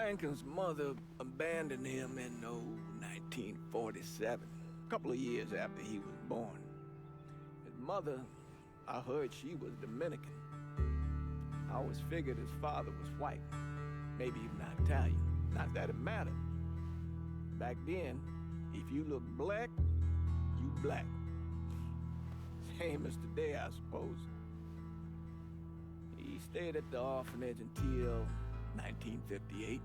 Lincoln's mother abandoned him in 1947, a couple of years after he was born. His mother, I heard she was Dominican. I always figured his father was white, maybe even Italian. Not that it mattered. Back then, if you look black, you black. Same as today, I suppose. He stayed at the orphanage until 1958.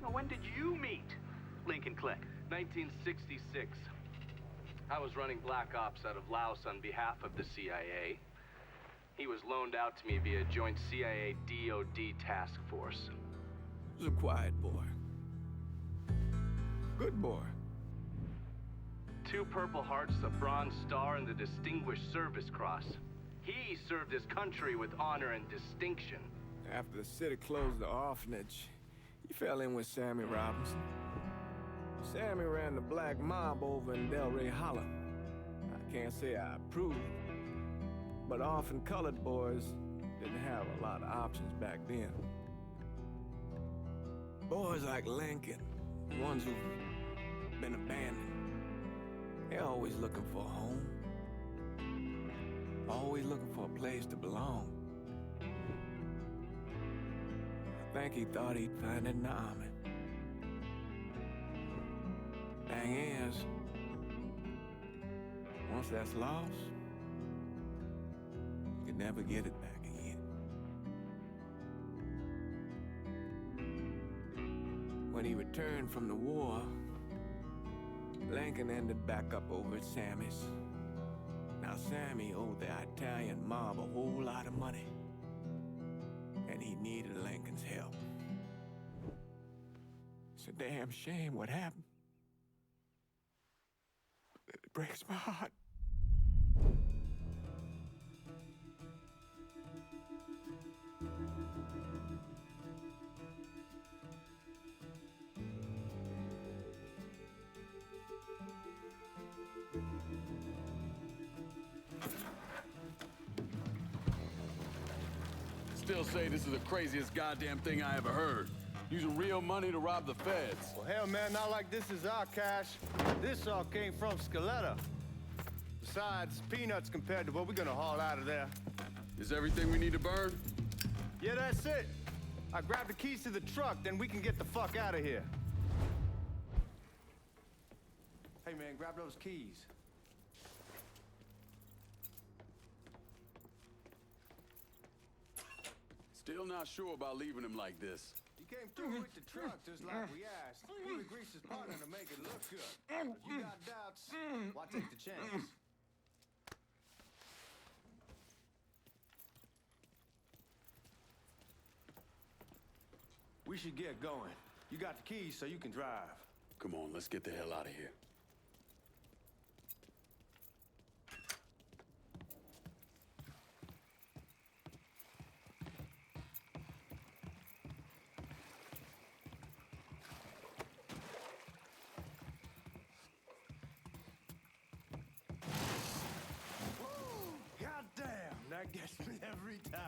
Now, when did you meet Lincoln Click? 1966. I was running Black Ops out of Laos on behalf of the CIA. He was loaned out to me via joint CIA-DOD task force. He was a quiet boy. Good boy. 2 Purple Hearts, a Bronze Star, and the Distinguished Service Cross. He served his country with honor and distinction. After the city closed the orphanage, he fell in with Sammy Robinson. Sammy ran the black mob over in Delray Hollow. I can't say I approved, but orphan colored boys didn't have a lot of options back then. Boys like Lincoln, ones who've been abandoned, they're always looking for a home. Always looking for a place to belong. I think he thought he'd find it in the army. Thing is, once that's lost, you can never get it back again. When he returned from the war, Lincoln ended back up over at Sammy's. Now, Sammy owed the Italian mob a whole lot of money, and he needed Lincoln's help. It's a damn shame what happened. It breaks my heart. Still say this is the craziest goddamn thing I ever heard. Using real money to rob the feds. Well, hell, man, not like this is our cash. This all came from Scaletta. Besides, peanuts compared to what we're gonna haul out of there. Is everything we need to burn? Yeah, that's it. I grabbed the keys to the truck, then we can get the fuck out of here. Hey, man, grab those keys. Still not sure about leaving him like this. He came through with the truck just like we asked. He would grease his partner to make it look good. If you got doubts, why take the chance? We should get going. You got the keys so you can drive. Come on, let's get the hell out of here. Goddamn, that gets me every time.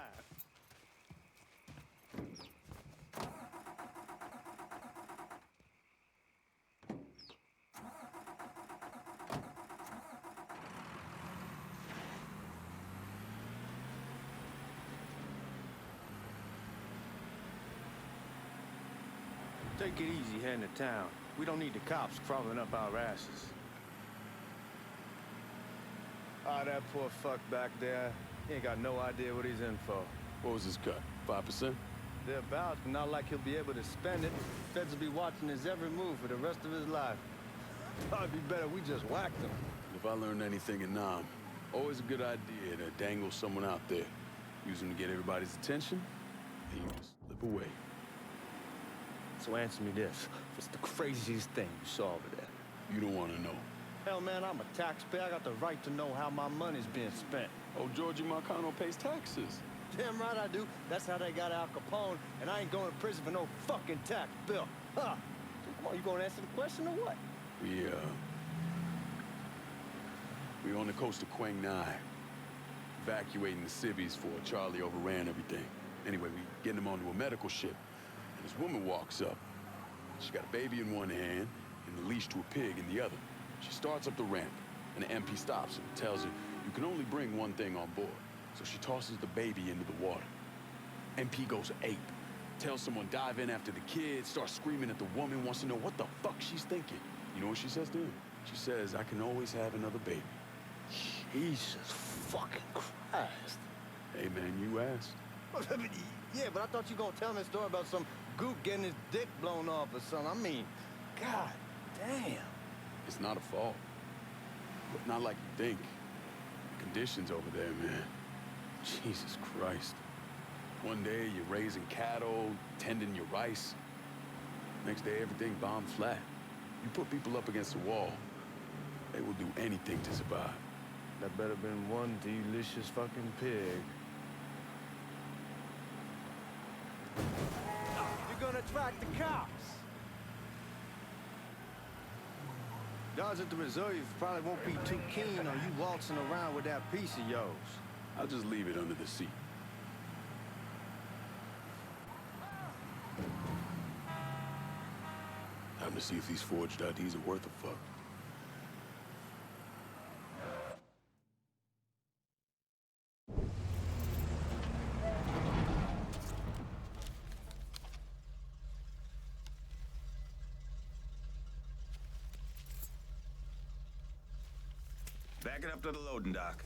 Take it easy heading to town. We don't need the cops crawling up our asses. Ah, that poor fuck back there. He ain't got no idea what he's in for. What was his cut? 5%? Thereabouts, but not like he'll be able to spend it. Feds will be watching his every move for the rest of his life. Probably be better we just whacked him. If I learned anything in Nam, always a good idea to dangle someone out there. Use them to get everybody's attention, then you just slip away. So answer me this. What's the craziest thing you saw over there? You don't want to know. Hell, man, I'm a taxpayer. I got the right to know how my money's being spent. Oh, Georgie Marcano pays taxes. Damn right I do. That's how they got Al Capone, and I ain't going to prison for no fucking tax bill. Huh? So come on, you gonna answer the question or what? We on the coast of Quang Nai, evacuating the civvies for Charlie overran everything. Anyway, we getting them onto a medical ship. and this woman walks up. She's got a baby in one hand and the leash to a pig in the other. She starts up the ramp, and the MP stops her and tells her you can only bring one thing on board. So she tosses the baby into the water. MP goes ape. Tells someone dive in after the kid, starts screaming at the woman, wants to know what the fuck she's thinking. You know what she says to him? She says, I can always have another baby. Jesus fucking Christ. Hey man, you asked. Yeah, but I thought you gonna tell me a story about some goop getting his dick blown off or something. I mean, god damn. It's not a fault. But not like you think. The conditions over there, man. Jesus Christ. One day you're raising cattle, tending your rice. Next day everything bombed flat. You put people up against the wall, they will do anything to survive. That better been one delicious fucking pig. You're gonna attract the cops. Guards at the reserve probably won't be too keen on you waltzing around with that piece of yours. I'll just leave it under the seat. Time to see if these forged IDs are worth a fuck. Back it up to the loading dock.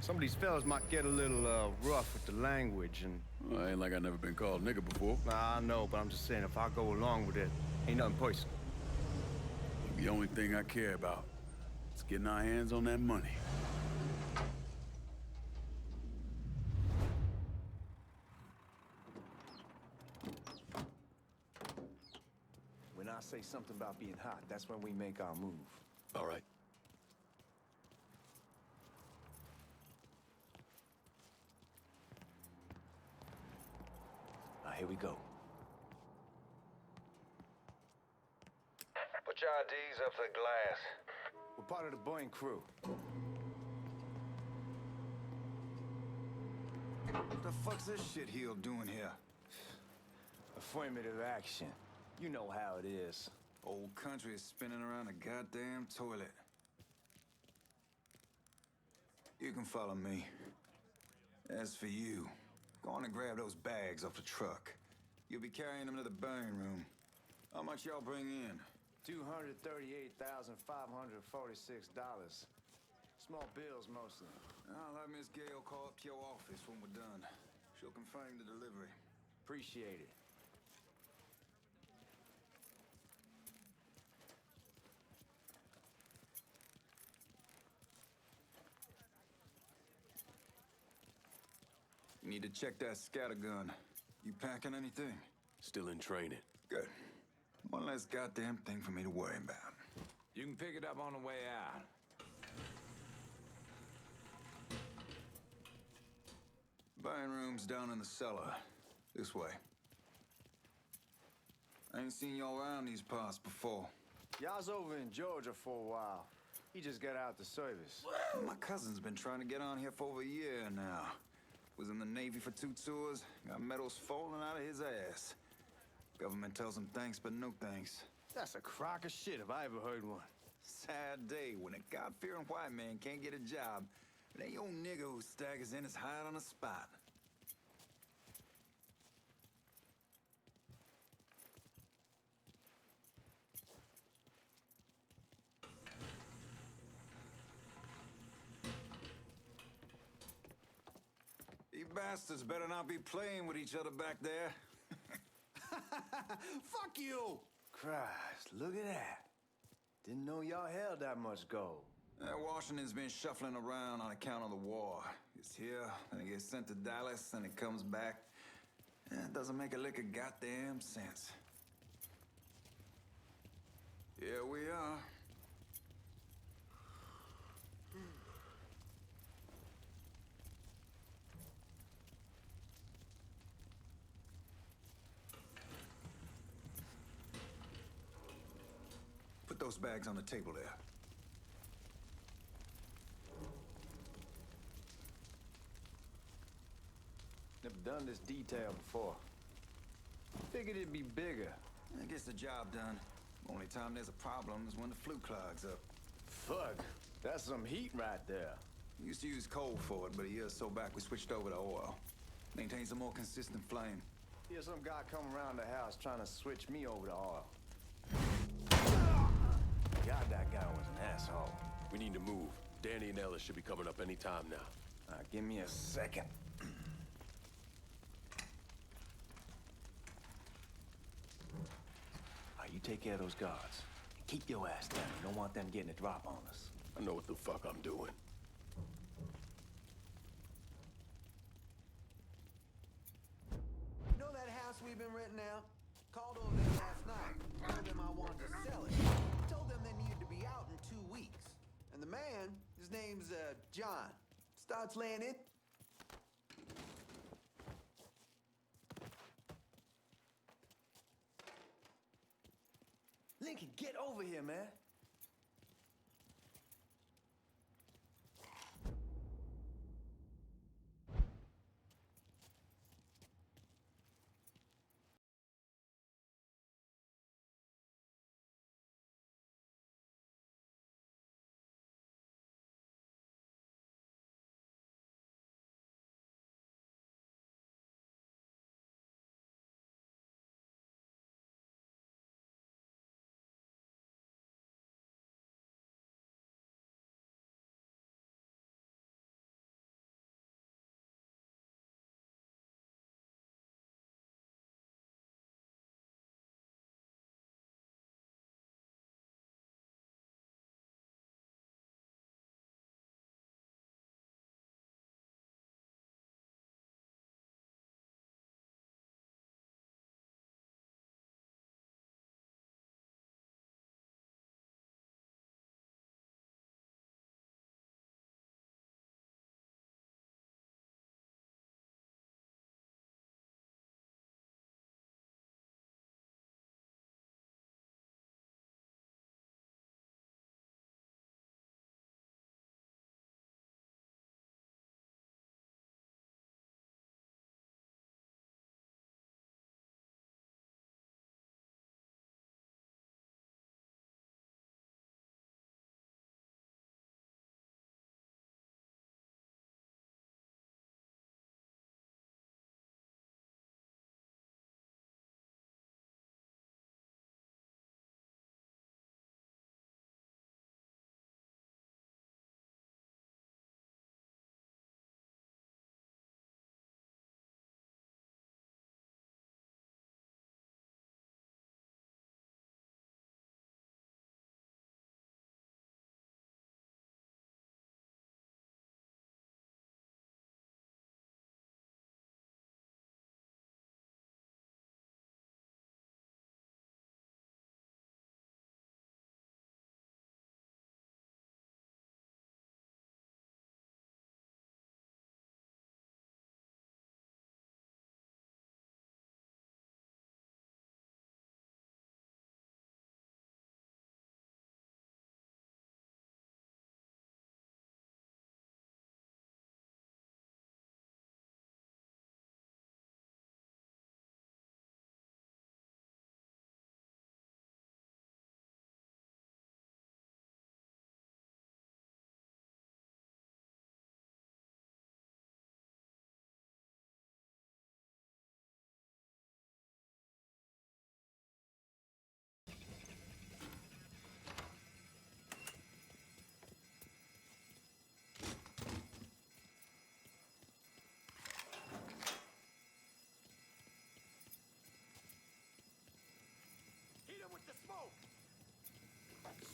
Some of these fellas might get a little rough with the language and... Well, ain't like I never been called nigga before. Nah, I know, but I'm just saying, if I go along with it, ain't nothing personal. The only thing I care about is getting our hands on that money. When I say something about being hot, that's when we make our move. All right. Now, here we go. Put your IDs up to the glass. We're part of the Boeing crew. What the fuck's this shitheel doing here? Affirmative action. You know how it is. Old country is spinning around a goddamn toilet. You can follow me. As for you, go on and grab those bags off the truck. You'll be carrying them to the burn room. How much y'all bring in? $238,546. Small bills, mostly. I'll have Miss Gale call up to your office when we're done. She'll confirm the delivery. Appreciate it. You need to check that scattergun. You packing anything? Still in training. Good. One less goddamn thing for me to worry about. You can pick it up on the way out. Buying room's down in the cellar. This way. I ain't seen y'all around these parts before. Y'all's over in Georgia for a while. He just got out the service. My cousin's been trying to get on here for over a year now. Was in the Navy for 2 tours, got medals falling out of his ass. Government tells him thanks, but no thanks. That's a crock of shit if I ever heard one. Sad day when a God-fearing white man can't get a job. It ain't your nigga who staggers in his hide on the spot. You bastards better not be playing with each other back there. Fuck you! Christ, look at that. Didn't know y'all held that much gold. Washington's been shuffling around on account of the war. It's here, then it gets sent to Dallas, then it comes back. It doesn't make a lick of goddamn sense. Here we are. Put those bags on the table there. Never done this detail before. Figured it'd be bigger. It gets the job done. Only time there's a problem is when the flue clogs up. Fuck, that's some heat right there. We used to use coal for it, but a year or so back we switched over to oil. Maintains a more consistent flame. Here's some guy come around the house trying to switch me over to oil. God, that guy was an asshole. We need to move. Danny and Ellis should be coming up any time now. Give me a second. You take care of those guards. Keep your ass down. You don't want them getting a drop on us. I know what the fuck I'm doing. You know that house we've been renting out? Called over there last night. Told them I wanted to sell it. Told them they needed to be out in 2 weeks. And the man, his name's, John, starts laying it. Lincoln, get over here, man.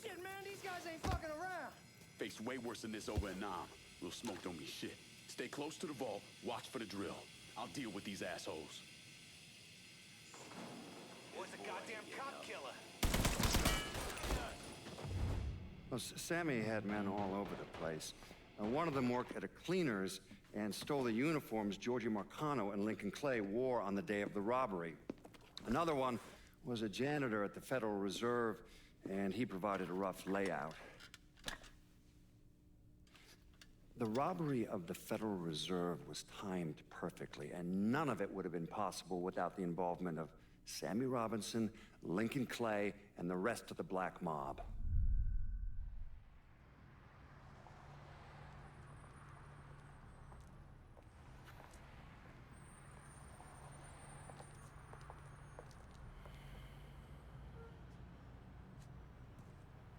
Shit, man, these guys ain't fucking around. Faced way worse than this over in Nam. Little smoke don't mean shit. Stay close to the vault, watch for the drill. I'll deal with these assholes. Boy's a goddamn cop killer. Well, Sammy had men all over the place. One of them worked at a cleaner's and stole the uniforms Georgie Marcano and Lincoln Clay wore on the day of the robbery. Another one was a janitor at the Federal Reserve, and he provided a rough layout. The robbery of the Federal Reserve was timed perfectly, and none of it would have been possible without the involvement of Sammy Robinson, Lincoln Clay, and the rest of the black mob.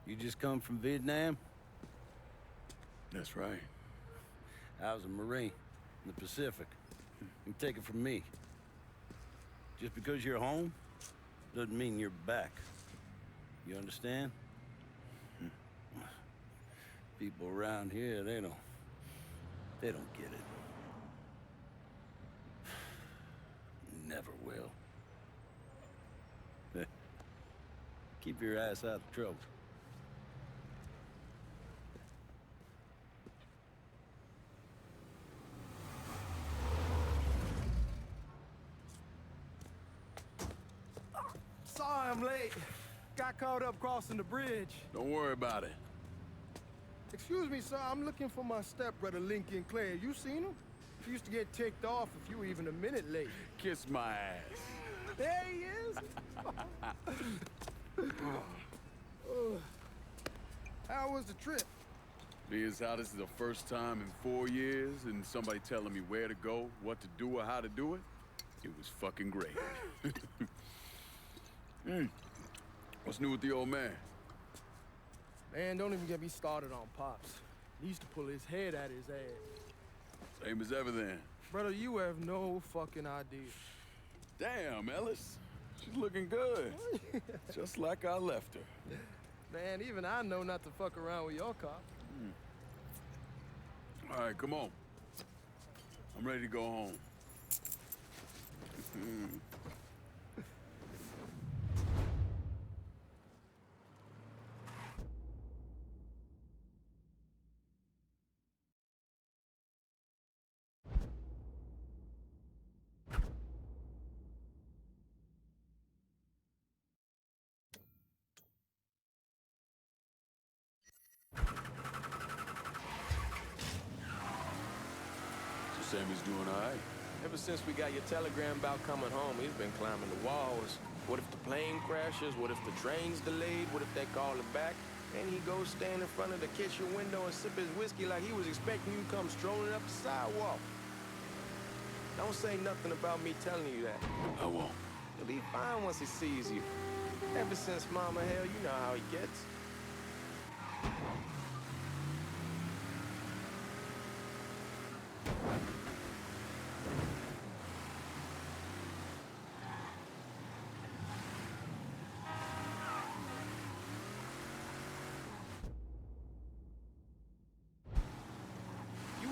You just come from Vietnam? That's right. I was a Marine in the Pacific. You take it from me. Just because you're home doesn't mean you're back. You understand? People around here, they don't get it. Never will. Keep your ass out of trouble. Sorry I'm late. Got caught up crossing the bridge. Don't worry about it. Excuse me, sir. I'm looking for my stepbrother, Lincoln Clay. Have you seen him? He used to get ticked off if you were even a minute late. Kiss my ass. There he is. How was the trip? Being as how this is the first time in 4 years and somebody telling me where to go, what to do, or how to do it, it was fucking great. What's new with the old man? Man, don't even get me started on Pops. He used to pull his head out his ass. Same as ever then. Brother, you have no fucking idea. Damn, Ellis. She's looking good. Just like I left her. Man, even I know not to fuck around with your cop. All right, come on. I'm ready to go home. Sammy's doing all right. Ever since we got your telegram about coming home, he's been climbing the walls. What if the plane crashes? What if the train's delayed? What if they call him back? And he goes stand in front of the kitchen window and sip his whiskey like he was expecting you to come strolling up the sidewalk. Don't say nothing about me telling you that. I won't. He'll be fine once he sees you. Ever since Mama, hell, you know how he gets.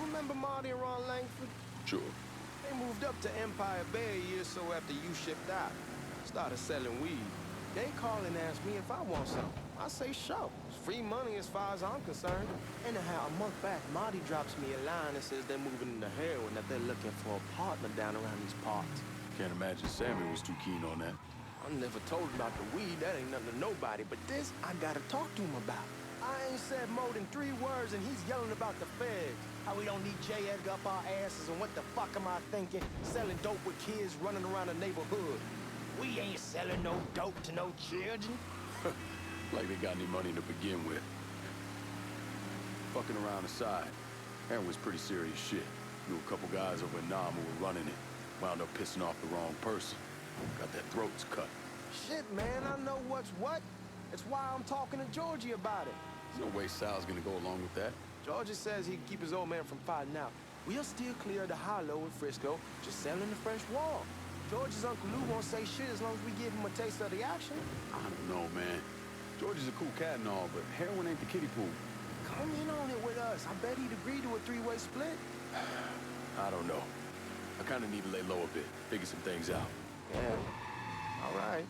Remember Marty and Ron Langford? Sure. They moved up to Empire Bay a year or so after you shipped out. Started selling weed. They call and ask me if I want some. I say sure. It's free money as far as I'm concerned. Anyhow, a month back, Marty drops me a line and says they're moving into heroin, that they're looking for a partner down around these parts. Can't imagine Sammy was too keen on that. I never told him about the weed. That ain't nothing to nobody. But this, I gotta talk to him about. I ain't said more than 3 words and he's yelling about the feds. How we don't need J. Edgar up our asses and what the fuck am I thinking? Selling dope with kids running around the neighborhood. We ain't selling no dope to no children. Like they got any money to begin with. Fucking around aside, heroin was pretty serious shit. Knew a couple guys over in Nam who were running it. Wound up pissing off the wrong person. Got their throats cut. Shit, man, I know what's what. That's why I'm talking to Georgie about it. There's no way Sal's gonna go along with that. Georgie says he can keep his old man from fighting out. We'll still clear the hollow in Frisco, just selling the fresh wall. George's Uncle Lou won't say shit as long as we give him a taste of the action. I don't know, man. George is a cool cat and all, but heroin ain't the kiddie pool. Come in on it with us. I bet he'd agree to a 3-way split. I don't know. I kind of need to lay low a bit, figure some things out. Yeah. All right.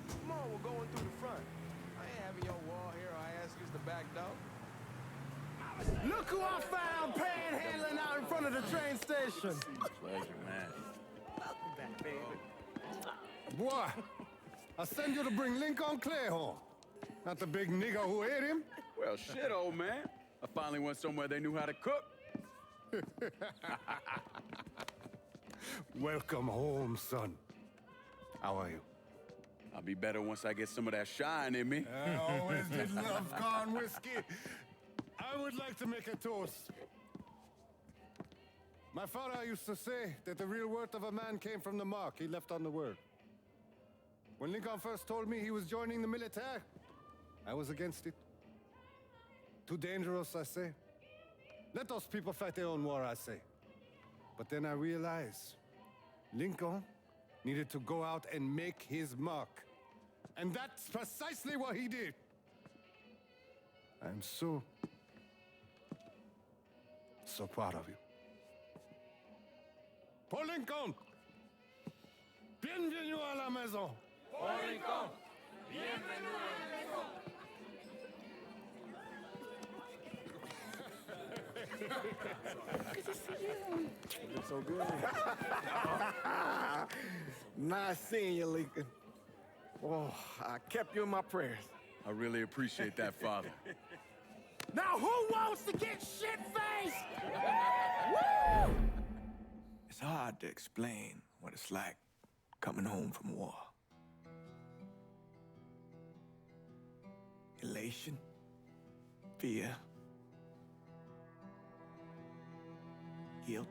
Come on, we're going through the front. I ain't having your wall here. I ask you the back door. Look who I found panhandling out in front of the train station. Pleasure, man. back, baby. Boy, I send you to bring Lincoln Clay home. Not the big nigger who ate him. Well, shit, old man. I finally went somewhere they knew how to cook. Welcome home, son. How are you? I'll be better once I get some of that shine in me. I always did love corn whiskey. I would like to make a toast. My father used to say that the real worth of a man came from the mark he left on the world. When Lincoln first told me he was joining the military, I was against it. Too dangerous, I say. Let those people fight their own war, I say. But then I realized Lincoln needed to go out and make his mark. And that's precisely what he did. I'm so proud of you. Paul Lincoln! Bienvenue à la maison! Paul Lincoln, bienvenue à la maison. Good to see you. You look so good. Nice seeing you, Lincoln. Oh, I kept you in my prayers. I really appreciate that, Father. Now who wants to get shit-faced? Woo! It's hard to explain what it's like coming home from war. Elation, fear, guilt.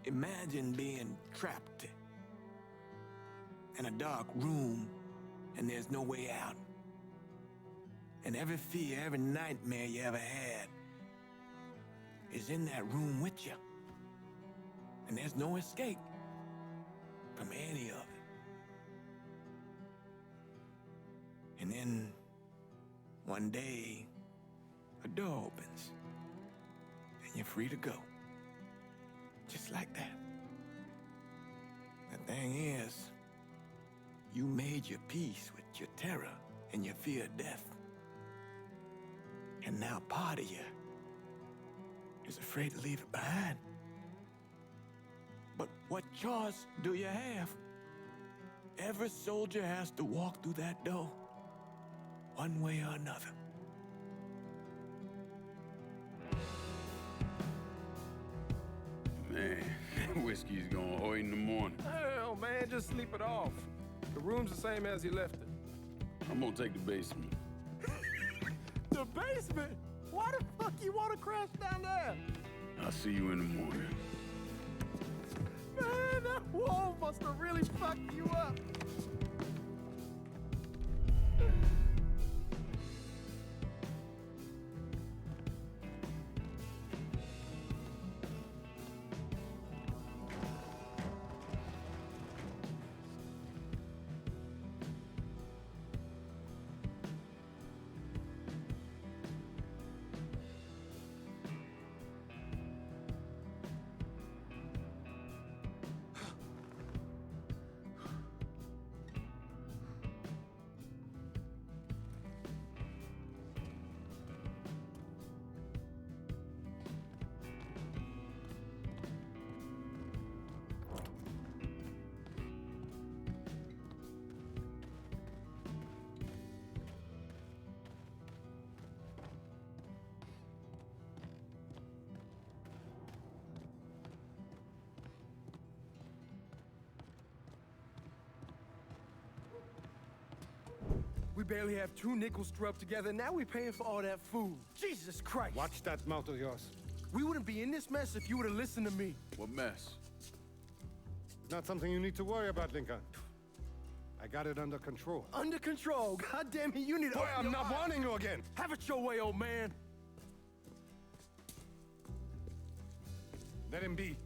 Imagine being trapped in a dark room and there's no way out. And every fear, every nightmare you ever had is in that room with you. And there's no escape from any of it. And then one day, a door opens and you're free to go. Just like that. The thing is, you made your peace with your terror and your fear of death. And now part of you is afraid to leave it behind. But what choice do you have? Every soldier has to walk through that door, one way or another. Man, that whiskey's going hoy in the morning. Hell, man, just sleep it off. The room's the same as you left it. I'm gonna take the basement. The basement? Why the fuck you want to crash down there? I'll see you in the morning. Man, that wall must have really fucked you up. We barely have 2 nickels to rub together. Now we're paying for all that food. Jesus Christ. Watch that mouth of yours. We wouldn't be in this mess if you would have listened to me. What mess? It's not something you need to worry about, Lincoln. I got it under control. Under control. God damn it, you need to... Boy, I'm not warning you again. Have it your way, old man. Let him be.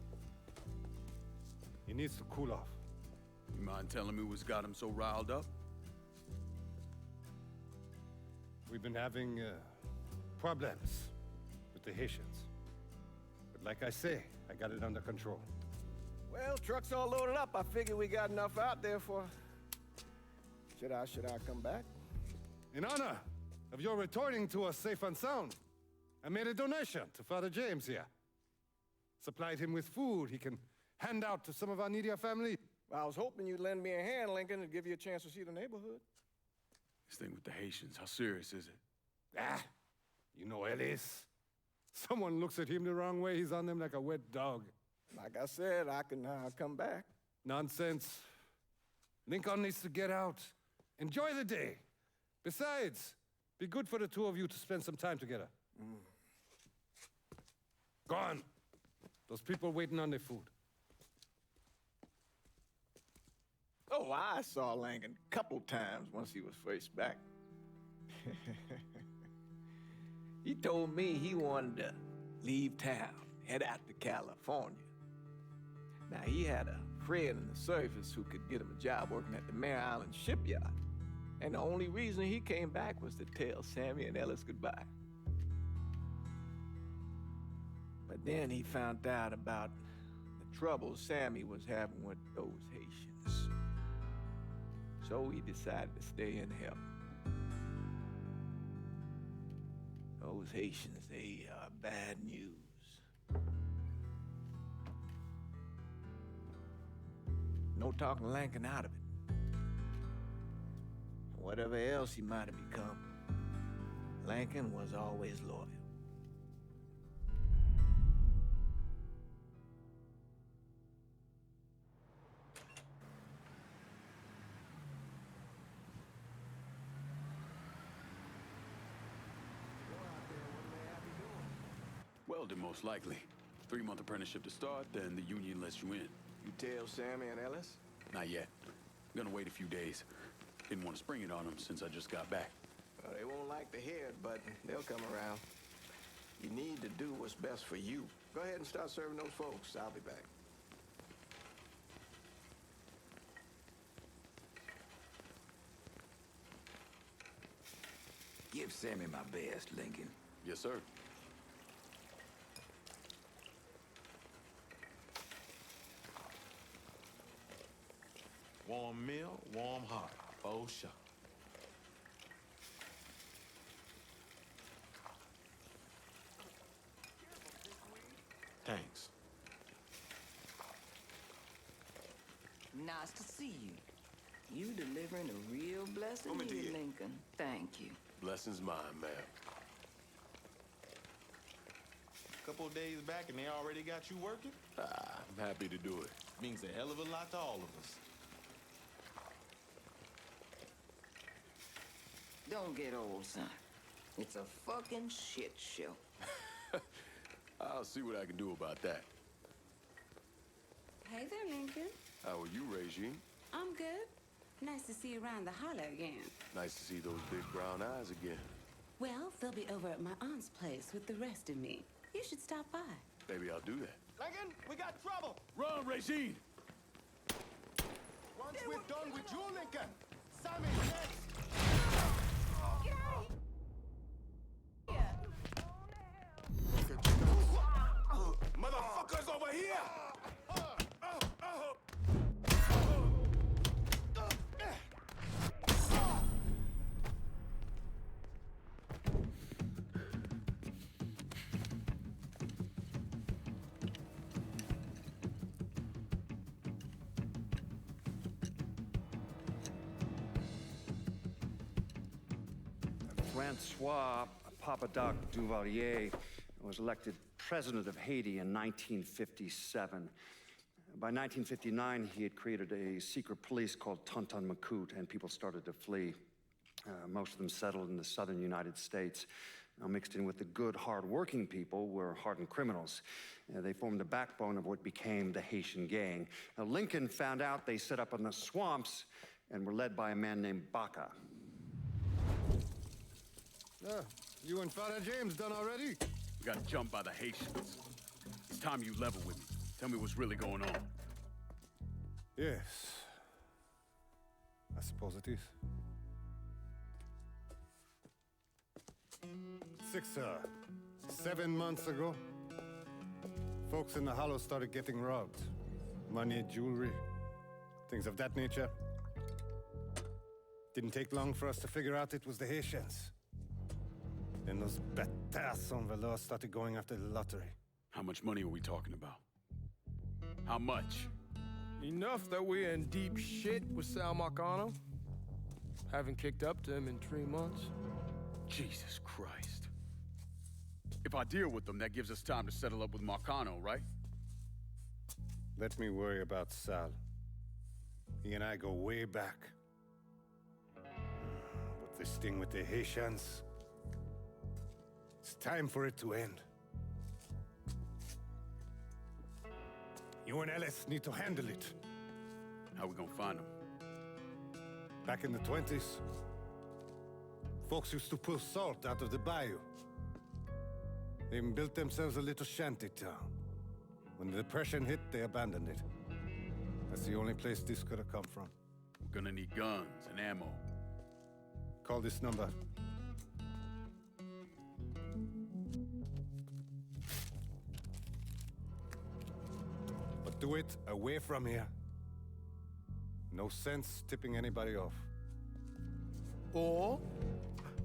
He needs to cool off. You mind telling me what's got him so riled up? We've been having problems with the Haitians. But like I say, I got it under control. Well, truck's all loaded up. I figure we got enough out there for... Should I come back? In honor of your returning to us safe and sound. I made a donation to Father James here. Supplied him with food he can hand out to some of our needier family. I was hoping you'd lend me a hand, Lincoln, and give you a chance to see the neighborhood. This thing with the Haitians, how serious is it? Ah, you know Ellis. Someone looks at him the wrong way, he's on them like a wet dog. Like I said, I can come back. Nonsense. Lincoln needs to get out. Enjoy the day. Besides, be good for the two of you to spend some time together. Go on. Those people waiting on their food. Oh, I saw Lincoln a couple times once he was first back. He told me he wanted to leave town, head out to California. Now, he had a friend in the service who could get him a job working at the Mare Island shipyard. And the only reason he came back was to tell Sammy and Ellis goodbye. But then he found out about the trouble Sammy was having with those Haitians. So he decided to stay and help. Those Haitians, they are bad news. No talking Lincoln out of it. Whatever else he might have become, Lincoln was always loyal. Welding, most likely. 3-month apprenticeship to start, then the union lets you in. You tell Sammy and Ellis? Not yet. I'm gonna wait a few days. Didn't want to spring it on them since I just got back. Well, they won't like to hear it, but they'll come around. You need to do what's best for you. Go ahead and start serving those folks. I'll be back. Give Sammy my best, Lincoln. Yes, sir. Warm meal, warm heart. Oh, sure. Thanks. Nice to see you. You delivering a real blessing here, Lincoln. Thank you. Blessings mine, ma'am. Couple of days back and they already got you working? I'm happy to do it. Means a hell of a lot to all of us. Don't get old, son. It's a fucking shit show. I'll see what I can do about that. Hey there, Lincoln. How are you, Regine? I'm good. Nice to see you around the holler again. Nice to see those big brown eyes again. Well, they'll be over at my aunt's place with the rest of me. You should stop by. Maybe I'll do that. Lincoln, we got trouble. Run, Regine! Once we're done with you, Lincoln, Sammy next. Get out of here! Motherfuckers over here! Francois Papadoc Duvalier was elected president of Haiti in 1957. By 1959, he had created a secret police called Tonton Macoute, and people started to flee. Most of them settled in the southern United States. Now, mixed in with the good, hard-working people were hardened criminals. They formed the backbone of what became the Haitian gang. Now, Lincoln found out they set up in the swamps and were led by a man named Baca. You and Father James done already? We got jumped by the Haitians. It's time you level with me. Tell me what's really going on. Yes. I suppose it is. 7 months ago, folks in the Hollow started getting robbed. Money, jewelry, things of that nature. Didn't take long for us to figure out it was the Haitians. Then those bâtards on Valor started going after the lottery. How much money are we talking about? How much? Enough that we're in deep shit with Sal Marcano. Haven't kicked up to him in 3 months. Jesus Christ. If I deal with them, that gives us time to settle up with Marcano, right? Let me worry about Sal. He and I go way back. But this thing with the Haitians, it's time for it to end. You and Ellis need to handle it. How we gonna find them? Back in the 20s, folks used to pull salt out of the bayou. They even built themselves a little shanty town. When the Depression hit, they abandoned it. That's the only place this could have come from. We're gonna need guns and ammo. Call this number. But do it away from here. No sense tipping anybody off. Or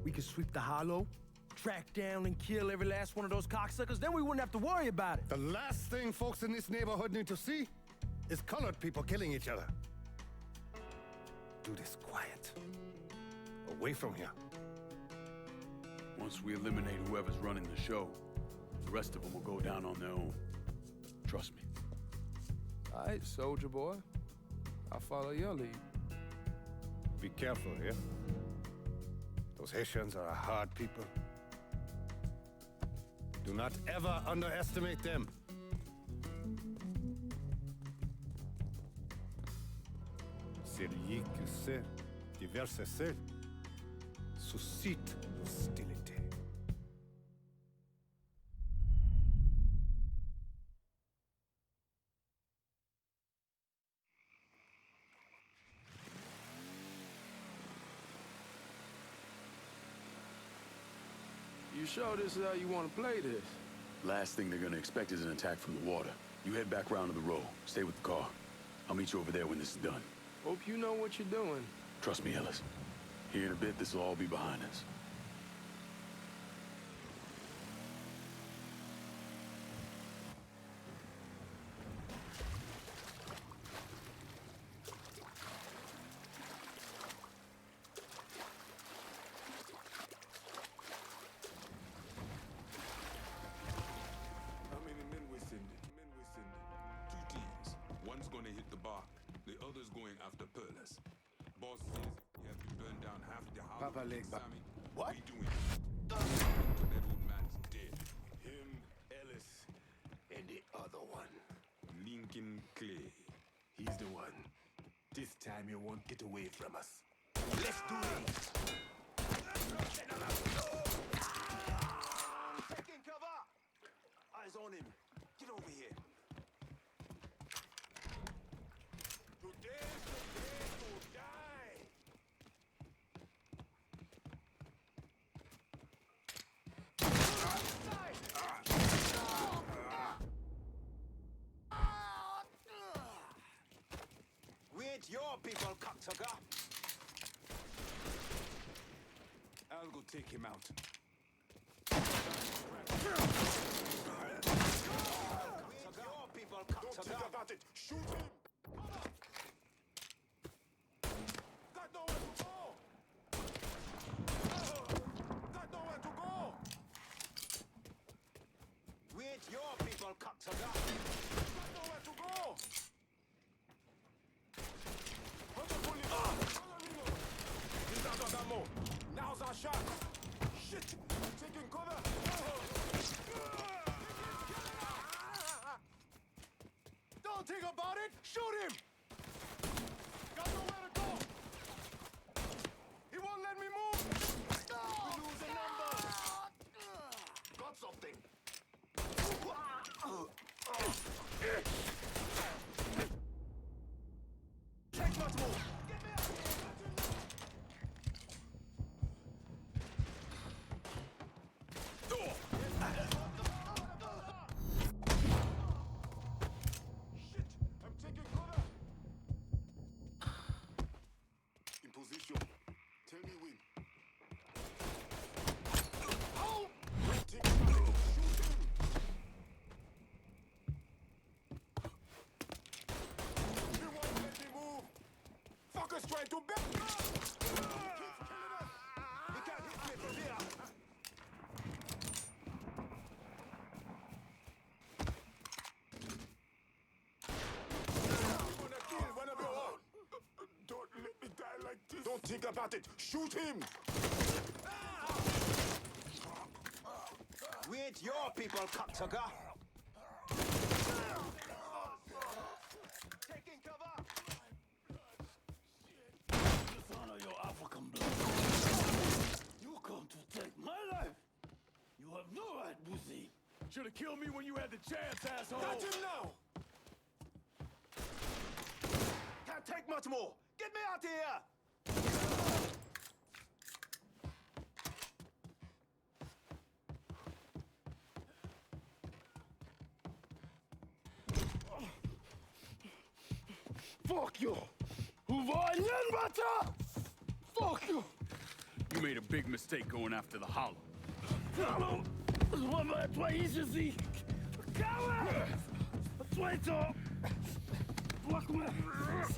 we could sweep the hollow, track down and kill every last one of those cocksuckers, then we wouldn't have to worry about it. The last thing folks in this neighborhood need to see is colored people killing each other. Do this quiet. Away from here. Once we eliminate whoever's running the show, the rest of them will go down on their own. Trust me. All right, soldier boy. I'll follow your lead. Be careful here. Those Haitians are a hard people. Do not ever underestimate them. Celui qui sait diverse sel suscite l'hostilité. You sure this is how you want to play this? Last thing they're gonna expect is an attack from the water. You head back round to the row. Stay with the car. I'll meet you over there when this is done. Hope you know what you're doing. Trust me, Ellis. Here in a bit, this will all be behind us. How many men we sending? Two teams. One's gonna hit the bark. The other's going after Perlas. Boss says you have to burn down half the house. Papa leg back. What? We doing it. That old man's dead. Him, Ellis, and the other one. Lincoln Clay. He's the one. This time he won't get away from us. Let's do it! Taking cover! Eyes on him. Get over here. Today's the day to die! We ain't your people, cocksucker. I'll go take him out. We ain't your people, Don't cocksucker. think about it. Shoot him! Got nowhere to go! Got nowhere to go! We ain't your people, cocksucker. Got nowhere to go! Where's the police? He's out of ammo. Now's our shot. Shit! Taking cover. Don't think about it! Shoot him! Got nowhere to go! He won't let me move! We lose a number. Got something. Take much more. Shit! I'm taking cover. trying to bet. He keeps killing us. He can't hit me from here. I'm gonna kill one of your own. Don't let me die like this. Don't think about it. Shoot him. We ain't your people, cocksucker. Taking cover. Dishonor your African blood. You come to take my life. You have no right, Buzi. Should have killed me when you had the chance, asshole. Got him now. Can't take much more. Get me out of here. Fuck you! Fuck you! You made a big mistake going after the Hollow. Hallo! Wollen wir etwa hier sie? Coward! Traitor! Fuck me!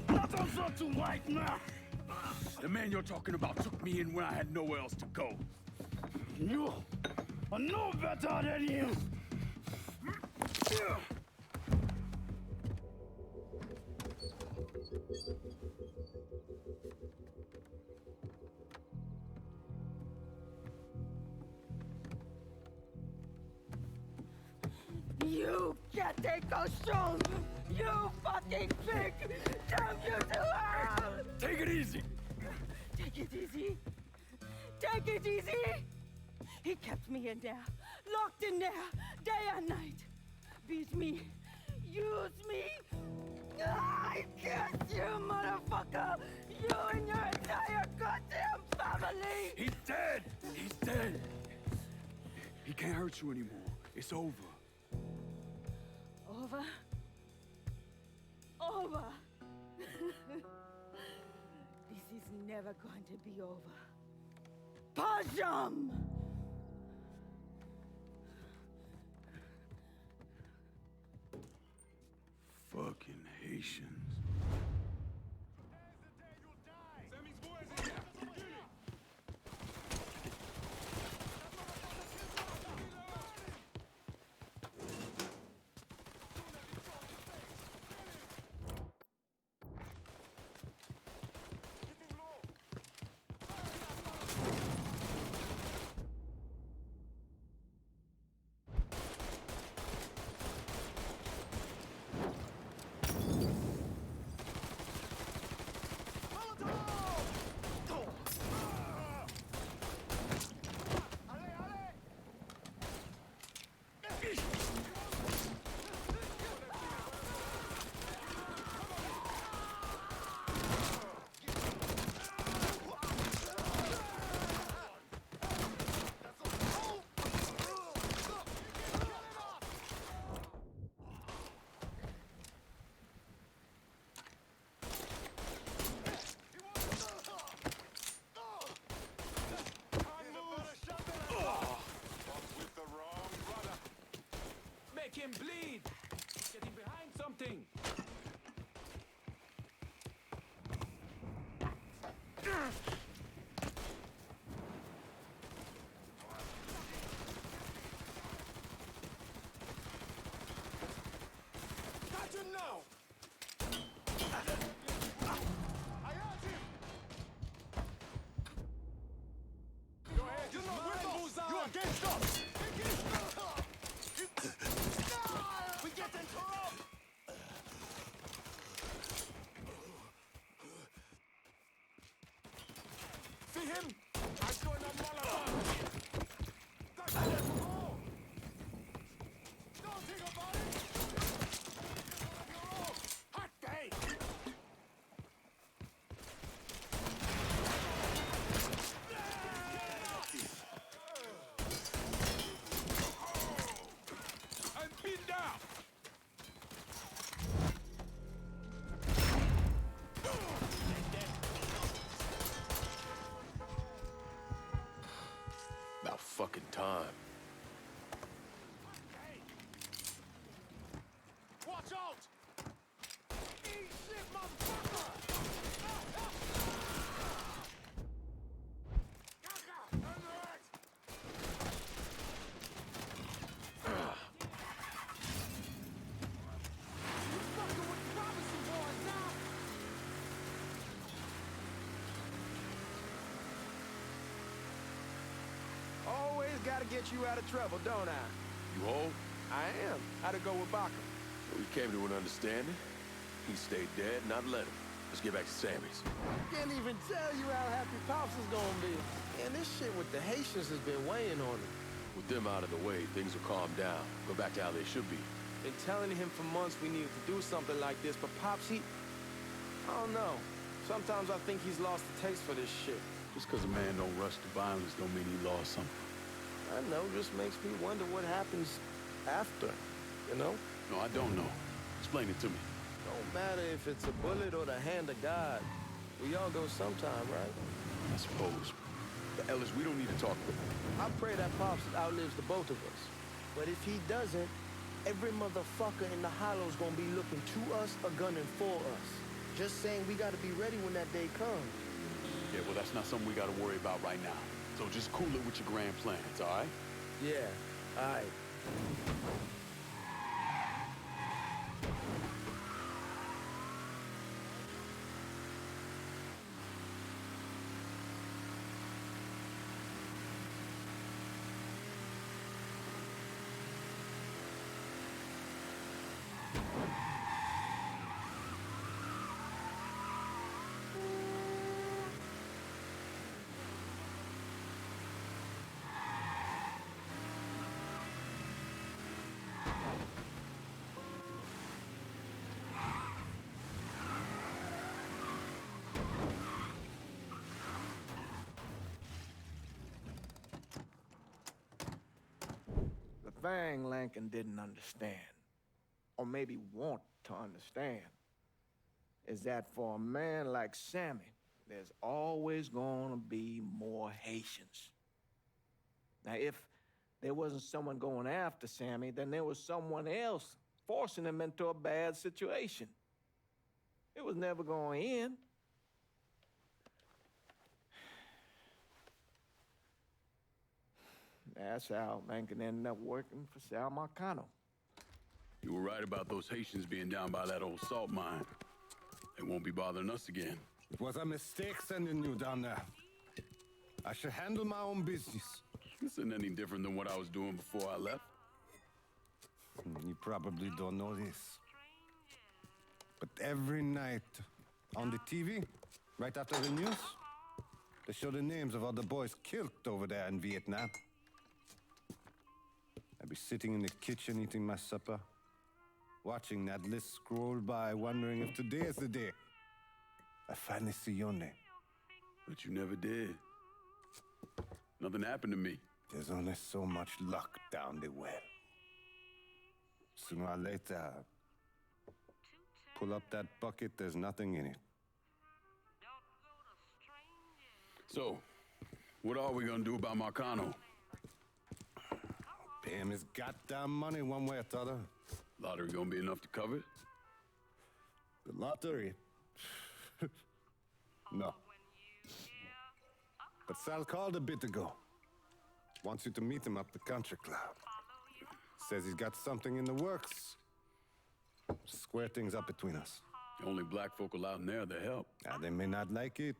Not on so too white now! The man you're talking about took me in when I had nowhere else to go. You are no better than him! You can't take those shows! You fucking pig! Damn you to hell! Take it easy! Take it easy! Take it easy! He kept me in there, locked in there, day and night. Beat me, use me. I curse you, motherfucker! You and your entire goddamn family! He's dead! He's dead! He can't hurt you anymore. It's over. Over? Over! This is never going to be over. Pajam! Fucking Haitians. Make him bleed! Get him behind something! Got him now! I hurt him! Go ahead, you're not with us! You're against us! We get interrupted! See him? I'm going to Molotov! That's it! Oh! Don't think about it! You're all hot day! I'm pinned down! About fucking time. Watch out! Eat shit, motherfucker! gotta get you out of trouble, don't I? You whole? I am. How'd it go with Baca? We came to an understanding. He stayed dead, not let him. Let's get back to Sammy's. Can't even tell you how happy Pops is gonna be. And this shit with the Haitians has been weighing on him. With them out of the way, things will calm down. Go back to how they should be. Been telling him for months we needed to do something like this, but Pops, I don't know. Sometimes I think he's lost the taste for this shit. Just because a man don't rush to violence don't mean he lost something. I know, just makes me wonder what happens after, you know? No, I don't know. Explain it to me. Don't matter if it's a bullet or the hand of God. We all go sometime, right? I suppose. But Ellis, we don't need to talk with him. I pray that Pops outlives the both of us. But if he doesn't, every motherfucker in the hollow's gonna be looking to us or gunning for us. Just saying we gotta be ready when that day comes. Yeah, well, that's not something we gotta worry about right now. So just cool it with your grand plans, all right? Yeah, all right. The thing Lincoln didn't understand, or maybe want to understand, is that for a man like Sammy, there's always gonna be more Haitians. Now, if there wasn't someone going after Sammy, then there was someone else forcing him into a bad situation. It was never going to end. That's how Lincoln ended up working for Sal Marcano. You were right about those Haitians being down by that old salt mine. They won't be bothering us again. It was a mistake sending you down there. I should handle my own business. This isn't any different than what I was doing before I left. You probably don't know this. But every night on the TV, right after the news, they show the names of all the boys killed over there in Vietnam. I'd be sitting in the kitchen eating my supper, watching that list scroll by, wondering if today is the day I finally see your name. But you never did. Nothing happened to me. There's only so much luck down the well. Sooner or later, pull up that bucket, there's nothing in it. So, what are we gonna do about Marcano? Pay him his goddamn money one way or the other. Lottery gonna be enough to cover it? The lottery? No. But Sal called a bit ago. Wants you to meet him up the country club. Says he's got something in the works. Square things up between us. The only black folk allowed in there to help. Now, they may not like it,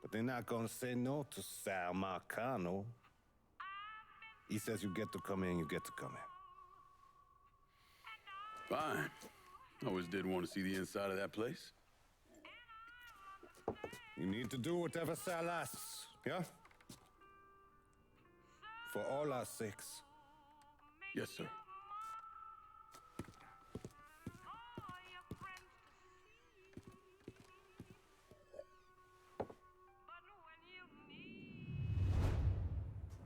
but they're not gonna say no to Sal Marcano. He says you get to come in, you get to come in. Fine. I always did want to see the inside of that place. You need to do whatever Sal asks, yeah? For all our sakes. Yes, sir.